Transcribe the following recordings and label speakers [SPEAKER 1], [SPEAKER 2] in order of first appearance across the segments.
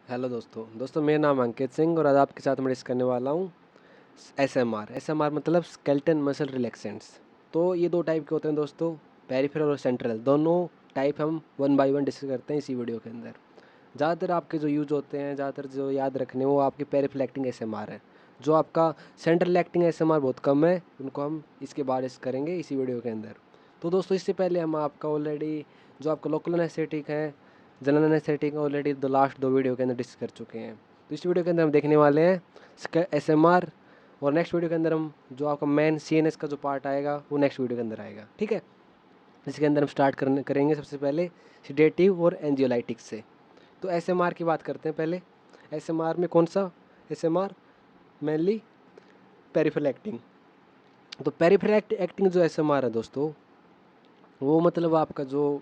[SPEAKER 1] Hello दोस्तों मेरा नाम अंकित सिंह और आज आपके साथ मैं डिस्कस करने वाला हूँ एसएमआर मतलब स्केलेटन मसल रिलैक्सेंट्स। तो ये दो टाइप के होते हैं दोस्तों, पेरिफेरल और सेंट्रल। दोनों टाइप हम वन बाय वन डिस्कस करते हैं इसी वीडियो के अंदर। ज़्यादातर आपके जो यूज होते हैं, ज़्यादातर जो याद रखने वो आपके पेरिफेरल एक्टिंग एसएमआर है। जो आपका सेंट्रल एक्टिंग एसएमआर बहुत कम है, उनको हम इसके बाद डिस्कस करेंगे इसी वीडियो के अंदर। तो दोस्तों इससे पहले हम आपका ऑलरेडी जो आपका लोकल एनेस्थेटिक है, जनरल एनेस्थेटिक ऑलरेडी लास्ट दो वीडियो के अंदर डिस्कस कर चुके हैं। तो इस वीडियो के अंदर हम देखने वाले हैं एसएमआर, और नेक्स्ट वीडियो के अंदर हम जो आपका मेन सीएनएस का जो पार्ट आएगा वो नेक्स्ट वीडियो के अंदर आएगा, ठीक है। इसके अंदर हम स्टार्ट करेंगे सबसे पहले सिडेटिव और एंजियोलाइटिक्स से। तो एसएमआर की बात करते हैं पहले। एसएमआर में कौन सा एसएमआर? Mainly peripheral acting. तो पेरिफेरल एक्टिंग जो एसएमआर है दोस्तों, वो मतलब आपका जो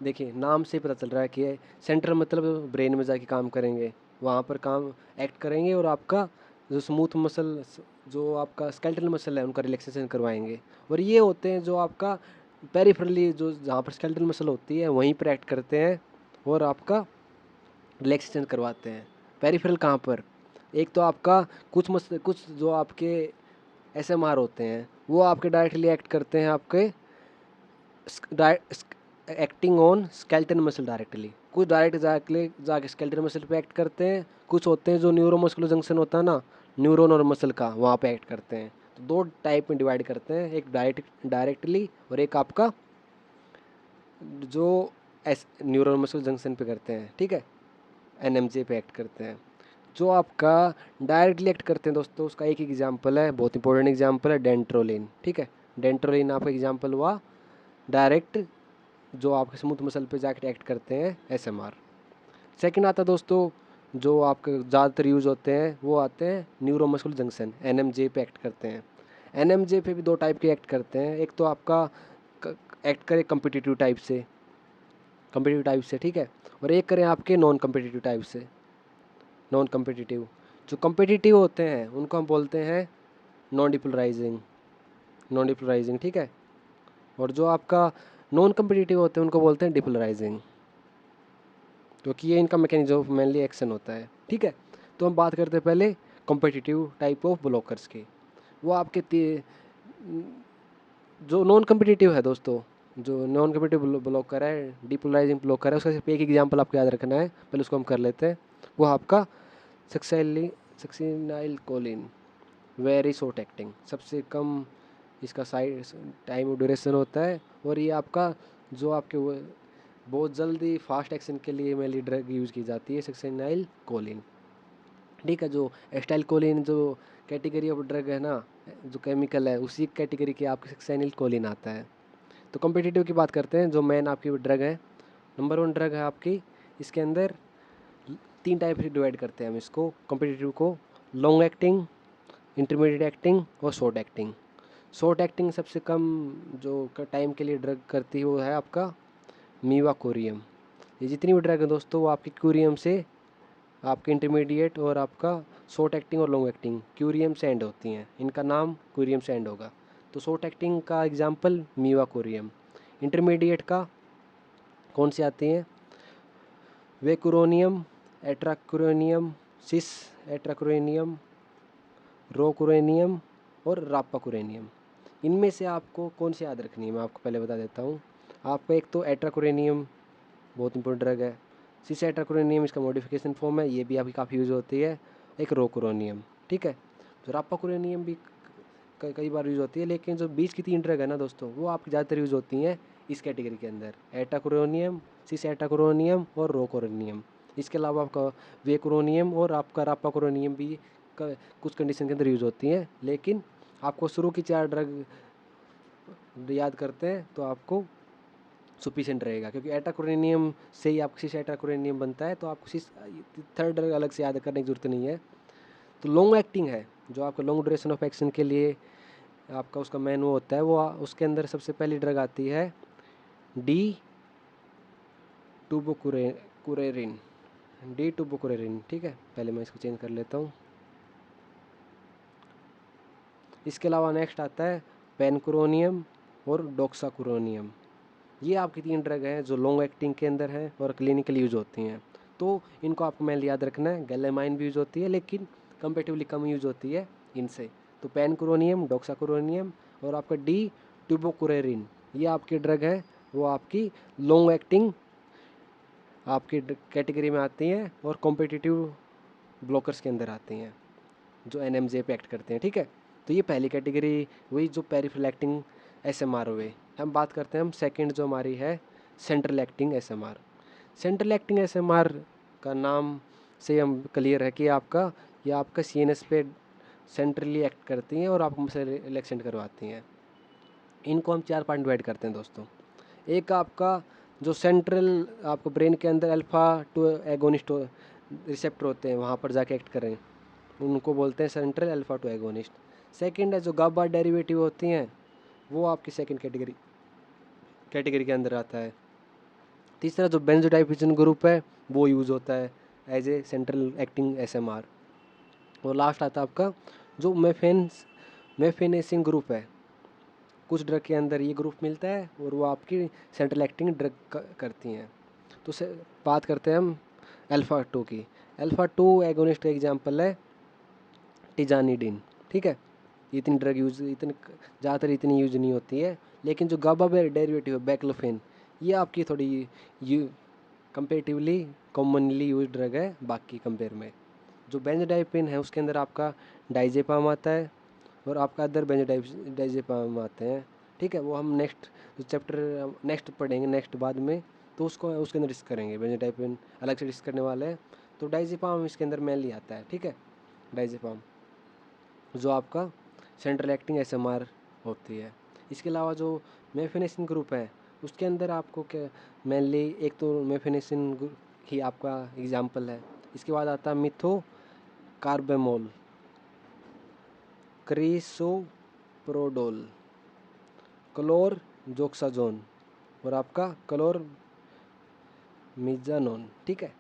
[SPEAKER 1] देखिए नाम से पता चल रहा है कि सेंट्रल मतलब ब्रेन में जाके काम करेंगे, वहाँ पर काम एक्ट करेंगे और आपका जो स्मूथ मसल, जो आपका स्केलेटल मसल है उनका रिलैक्सेशन करवाएंगे। और ये होते हैं जो आपका पेरिफेरली जो जहाँ पर स्केलेटल मसल होती है वहीं पर एक्ट करते हैं और आपका रिलैक्सेशन करवाते हैं। पेरिफेरल कहाँ पर? एक तो आपका कुछ जो आपके एसएमआर होते हैं वो आपके डायरेक्टली एक्ट करते हैं आपके acting on skeleton muscle directly. कुछ डायरेक्ट जाके स्केलेटन मसल पे एक्ट करते हैं, कुछ होते हैं जो न्यूरोमस्कुलर जंक्शन होता है ना, न्यूरॉन और मसल का, वहाँ पे एक्ट करते हैं। तो दो टाइप में डिवाइड करते हैं, एक डायरेक्टली और एक आपका जो एस न्यूरॉन मसल जंक्शन पे करते हैं, ठीक है, एनएमजे पे एक्ट करते हैं। जो आपका डायरेक्टली एक्ट करते हैं दोस्तों, उसका एक एग्जाम्पल है, बहुत इंपॉर्टेंट एग्जाम्पल है, डेंट्रोलिन, ठीक है। डेंट्रोलिन आपका एग्जाम्पल हुआ डायरेक्ट, जो आपके स्मूथ मसल पे जाके एक्ट करते हैं एसएमआर। सेकंड आता है दोस्तों, जो आपके ज़्यादातर यूज़ होते हैं वो आते हैं न्यूरोमस्कुलर जंक्शन, एनएमजे पे एक्ट करते हैं। एनएमजे पे भी दो टाइप के एक्ट करते हैं, एक तो आपका एक्ट करे कम्पिटिटिव टाइप से, ठीक है, और एक करें आपके नॉन कम्पिटिटिव टाइप से। नॉन कम्पिटिटिव, जो कम्पिटिटिव होते हैं उनको हम बोलते हैं नॉन डिपोलराइजिंग, ठीक है। और जो आपका नॉन कम्पिटिटिव होते हैं उनको बोलते हैं डिपोलराइजिंग, क्योंकि ये इनका मैकेनिज्म ऑफ मेनली एक्शन होता है, ठीक है। तो हम बात करते हैं पहले कॉम्पिटिटिव टाइप ऑफ ब्लॉकर्स की। वो आपके जो नॉन कम्पिटिटिव है दोस्तों, जो नॉन कम्पिटिटिव ब्लॉकर है, डिपोलराइजिंग ब्लॉकर है, उसका सिर्फ एक एग्जाम्पल आपको याद रखना है, पहले उसको हम कर लेते हैं। वो आपका succinylcholine, very short acting, सबसे कम इसका साइड टाइम ड्यूरेशन होता है, और ये आपका जो आपके बहुत जल्दी फास्ट एक्शन के लिए मेनली ड्रग यूज़ की जाती है, सक्सेनाइल कोलिन, ठीक है। जो एस्टाइल कोलिन जो कैटेगरी ऑफ ड्रग है ना, जो केमिकल है, उसी कैटेगरी के आपके सक्सेनाइल कोलिन आता है। तो कम्पिटिटिव की बात करते हैं, जो मेन आपकी ड्रग है, नंबर वन ड्रग है आपकी। इसके अंदर तीन टाइप से डिवाइड करते हैं हम इसको, कम्पिटिटिव को, लॉन्ग एक्टिंग, इंटरमीडिएट एक्टिंग और शॉर्ट एक्टिंग। शॉर्ट एक्टिंग सबसे कम जो टाइम के लिए ड्रग करती है वो है आपका मीवा कोरियम। ये जितनी भी ड्रग है दोस्तों वो आपकी क्यूरियम से, आपके इंटरमीडिएट और आपका शॉर्ट एक्टिंग और लॉन्ग एक्टिंग क्यूरियम से एंड होती हैं, इनका नाम क्यूरियम से एंड होगा। तो शॉर्ट एक्टिंग का एग्जांपल मीवा कोरियम। इंटरमीडिएट का कौन सी आती हैं? वेकुरोनियम, एट्राकुरोनियम, सिस एट्राकुरोनियम, रोकुरेनियम और रापाकुरेनियम। इनमें से आपको कौन सी याद रखनी है मैं आपको पहले बता देता हूँ। आपका एक तो एट्राकुरेनियम बहुत इंपॉर्टेंट ड्रग है, सिस एट्राकुरेनियम इसका मॉडिफिकेशन फॉर्म है, ये भी आपकी काफ़ी यूज़ होती है। एक रोकुरोनियम, ठीक है। तो रापाकुरेनियम भी कई बार यूज़ होती है, लेकिन जो बीच की तीन ड्रग है ना दोस्तों, वो आपकी ज़्यादातर यूज़ होती हैं इस कैटेगरी के अंदर, एटाकुरोनियम, सिस एटाकुरोनियम और रोकुरोनियम। इसके अलावा आपका वेकुरोनियम और आपका रापाकुरोनियम भी कुछ कंडीशन के अंदर यूज़ होती हैं, लेकिन आपको शुरू की चार ड्रग याद करते हैं तो आपको सफिशिएंट रहेगा, क्योंकि एटाकुरेनियम से ही आपको सिस एटाकुरेनियम बनता है, तो आपको सिस थर्ड ड्रग अलग से याद करने की जरूरत नहीं है। तो लॉन्ग एक्टिंग है, जो आपका लॉन्ग ड्यूरेशन ऑफ एक्शन के लिए आपका उसका मेन वो होता है, वो उसके अंदर सबसे पहली ड्रग आती है डी टूबोकुरेरिन, ठीक है। पहले मैं इसको चेंज कर लेता हूँ। इसके अलावा नेक्स्ट आता है पेनकुरोनियम और डोक्साकुरोनियम। ये आपकी तीन ड्रग हैं जो लॉन्ग एक्टिंग के अंदर हैं और क्लिनिकल यूज होती हैं। तो इनको आपको मेनली याद रखना है। गैलेमाइन भी यूज़ होती है लेकिन कंपेटिवली कम यूज़ होती है इनसे। तो पेनक्रोनियम, डॉक्साक्रोनियम और आपका डी ट्यूबोकुरेरिन, ये आपकी ड्रग है, वो आपकी लॉन्ग एक्टिंग आपकी कैटेगरी में आती हैं और कॉम्पिटिटिव ब्लॉकर्स के अंदर आती हैं जो एनएमजे पे एक्ट करते हैं। ठीक है, तो ये पहली कैटेगरी हुई जो पेरिफेरल एक्टिंग एसएमआर हुए। हम बात करते हैं हम सेकंड जो हमारी है central acting ASMR. Central acting ASMR का नाम से हम क्लियर है कि ये आपका सीएनएस पे सेंट्रली एक्ट करती हैं और आपको मसल रिलैक्सेंट करवाती हैं। इनको हम 4 पार्ट डिवाइड करते हैं दोस्तों। एक आपका जो सेंट्रल आपको ब्रेन के अंदर अल्फा टू एगोनिस्ट रिसेप्टर होते हैं, वहाँ पर जाके एक्ट करें, उनको बोलते हैं central alpha two agonist. Second है जो गाबा डेरिवेटिव होती हैं, वो आपकी सेकंड कैटेगरी के अंदर आता है। तीसरा जो बेंजोडाइपेंजिन ग्रुप है वो यूज़ होता है as a central acting SMR. और लास्ट आता है आपका जो मेफेनेसिन ग्रुप है। कुछ ड्रग के अंदर ये ग्रुप मिलता है और वो आपकी सेंट्रल एक्टिंग ड्रग करती हैं। तो से बात करते हैं हम अल्फ़ा 2 की। अल्फ़ा 2 एगोनिस्ट का एग्जांपल है टिजानिडिन। ठीक है, इतनी ड्रग यूज ज़्यादातर इतनी यूज नहीं होती है, लेकिन जो गाबा डेरिवेटिव है बैक्लोफेन, ये आपकी थोड़ी you comparatively commonly use drug है बाकी कंपेयर में। जो बेंजोडाइपिन है उसके अंदर आपका डाइजेपाम आता है और आपका अदर बेंजोडाइजेपाम आते हैं। ठीक है, वो हम नेक्स्ट चैप्टर नेक्स्ट पढ़ेंगे नेक्स्ट बाद में, तो उसको उसके अंदर डिस्कस करेंगे। बेंजोडाइपिन अलग से डिस्कस करने वाले हैं। तो डाइजेपाम इसके अंदर मेनली आता है। ठीक है, डाइजेपाम जो आपका सेंट्रल एक्टिंग एसएमआर होती है। इसके अलावा जो मेफेनेसिन ग्रुप है उसके अंदर आपको क्या मेनली एक तो मेफेनेसिन ही आपका एग्जाम्पल है। इसके बाद आता है मिथो कार्बेमोल, क्रिसोप्रोडोल, क्लोर जोक्साजोन और आपका क्लोर मिजानोन। ठीक है,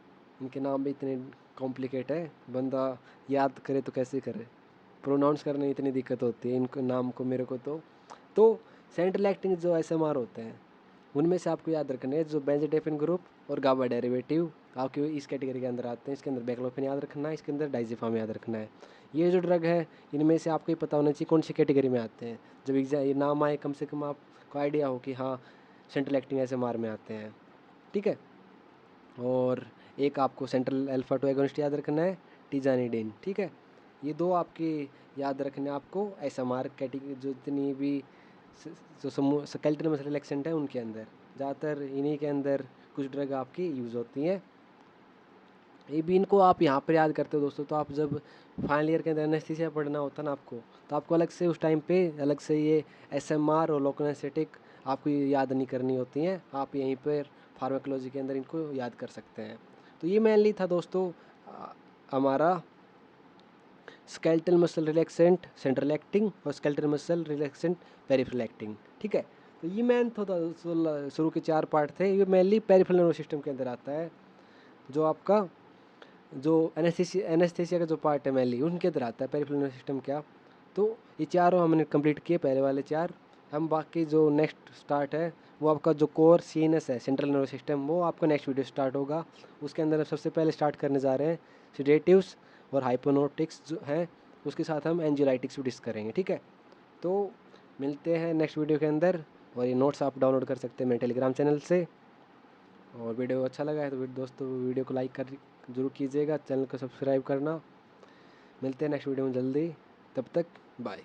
[SPEAKER 1] इनके नाम भी इतने कॉम्प्लिकेट है, बंदा याद करे तो कैसे करे, प्रोनाउंस करने में इतनी दिक्कत होती है इनको नाम को मेरे को। तो सेंट्रल एक्टिंग जो एसएमआर होते हैं उनमें से आपको याद रखना है जो बेंजोडाइपेन ग्रुप और गाबा डेरिवेटिव आपके इस कैटेगरी के अंदर आते हैं। इसके अंदर बैक्लोफेन याद रखना है, इसके अंदर डाइजेपाम याद रखना है। ये जो ड्रग है इनमें से आपको ये पता होना चाहिए कौन सी कैटेगरी में आते हैं। जब एग्जाम ये नाम आए कम से कम आपको आइडिया हो कि हाँ सेंट्रल एक्टिंग एसएमआर में आते हैं। ठीक है, और एक आपको सेंट्रल अल्फा टू एगोनिस्ट याद रखना है टिजानिडिन। ठीक है, ये दो आपके याद रखने आपको एसएमआर कैटेगरी जो जितनी भी जो समूह स्केलेटल मसल रिलैक्सेंट है उनके अंदर, ज़्यादातर इन्हीं के अंदर कुछ ड्रग आपकी यूज़ होती हैं। ये भी इनको आप यहाँ पर याद करते हो दोस्तों, तो आप जब फाइनल ईयर के अंदर एनेस्थीसिया पढ़ना होता ना आपको, तो आपको अलग से उस टाइम पे अलग से ये एसएमआर और लोकल एनेस्थेटिक आपको याद नहीं करनी होती हैं। आप यहीं पर फार्माकोलॉजी के अंदर इनको याद कर सकते हैं। तो ये मेनली था दोस्तों हमारा skeletal muscle relaxant central acting और skeletal muscle relaxant peripheral acting. ठीक है, तो ये मेन था शुरू के 4 पार्ट थे। ये मेनली पेरिफेरल नर्वस सिस्टम के अंदर आता है। जो आपका जो एनेस्थीसिया का जो पार्ट है मेनली उनके अंदर आता है पेरिफेरल नर्वस सिस्टम क्या। तो ये चारों हमने कंप्लीट किए पहले वाले 4। हम बाकी जो नेक्स्ट स्टार्ट है वो आपका जो कोर सीएनएस है सेंट्रल नर्वस सिस्टम, वो आपका नेक्स्ट वीडियो स्टार्ट होगा। उसके अंदर सबसे पहले स्टार्ट करने जा रहे हैं सेडेटिव्स और हाइपोनोटिक्स जो हैं, उसके साथ हम एंजियोलाइटिक्स भी डिस्कस करेंगे। ठीक है, तो मिलते हैं नेक्स्ट वीडियो के अंदर। और ये नोट्स आप डाउनलोड कर सकते हैं मेरे टेलीग्राम चैनल से। और वीडियो अच्छा लगा है तो दोस्तों वीडियो को लाइक कर जरूर कीजिएगा, चैनल को सब्सक्राइब करना। मिलते हैं नेक्स्ट वीडियो में जल्दी, तब तक बाय।